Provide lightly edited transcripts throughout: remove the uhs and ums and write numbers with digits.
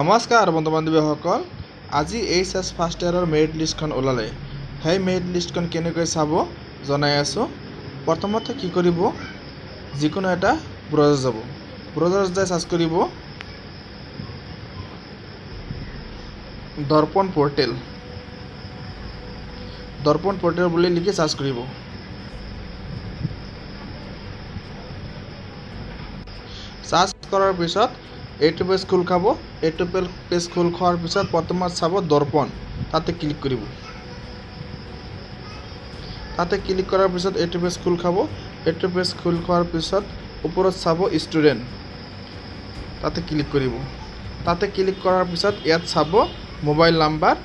নমস্কাৰ বন্ধু বান্ধৱীসকল আজি এইচএছ ফাৰ্ষ্ট ইয়াৰৰ মেৰিট লিষ্টখন ওলালে সেই মেৰিট লিষ্টখন কেনেকৈ চাব জনাই আছো প্ৰথমতে কি কৰিব যিকোনো এটা ব্ৰাউজাৰ যাব ব্ৰাউজাৰ যাই সাৰ্চ কৰিব দৰ্পণ পোৰ্টেল বুলি লিখি সাৰ্চ কৰিব সাৰ্চ কৰাৰ পিছত এইটো পেজ খোল খাব এইটো পেজ খোল খোৱাৰ পিছত প্ৰথমত চাব দৰ্পণ তাতে ক্লিক কৰিব তাতে ক্লিক কৰাৰ পিছত এইটো পেজ খোল খাব এইটো পেজ খোল খোৱাৰ পিছত ওপৰত চাব ষ্টুডেন্ট তাতে ক্লিক কৰিব তাতে ক্লিক কৰাৰ পিছত ইয়াত চাব mobile number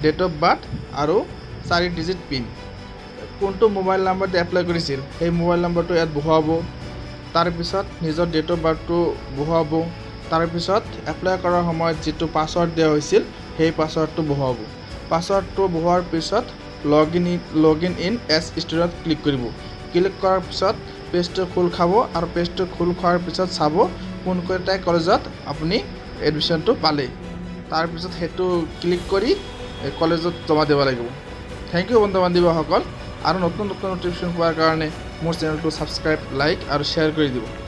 date of birth আৰু 4 ডিজিট পিন কোনটো মোবাইল নাম্বাৰতে এপ্লাই কৰিছিল সেই মোবাইল নাম্বাৰটো ইয়াত বহুৱাব তাৰ পিছত নিজৰ ডেট অফ বাৰ্থটো বহুৱাব তাৰ পিছত এপ্লাই কৰাৰ সময়ত যেটো পাসওয়াৰ্ড দিয়া হৈছিল সেই পাসওয়াৰ্ডটো বহুৱাব পাসওয়াৰ্ডটো বহুৱাৰ পিছত login in as student click কৰিব ক্লিক কৰাৰ পিছত পেজটো খোল খাব আৰু পেজটো খোল খোৱাৰ পিছত চাব কোনটা কলেজত আপুনি এডমিশনটো পালে তাৰ পিছত হেতু ক্লিক কৰি কলেজত জমা দিব লাগিব থ্যাংক ইউ বন্ধু বান্ধৱীসকল আৰু নতুন নতুন নটিফিকেশন পোৱাৰ কাৰণে মোৰ চেনেলটো সাবস্ক্ৰাইব লাইক আৰু শেয়াৰ কৰি দিব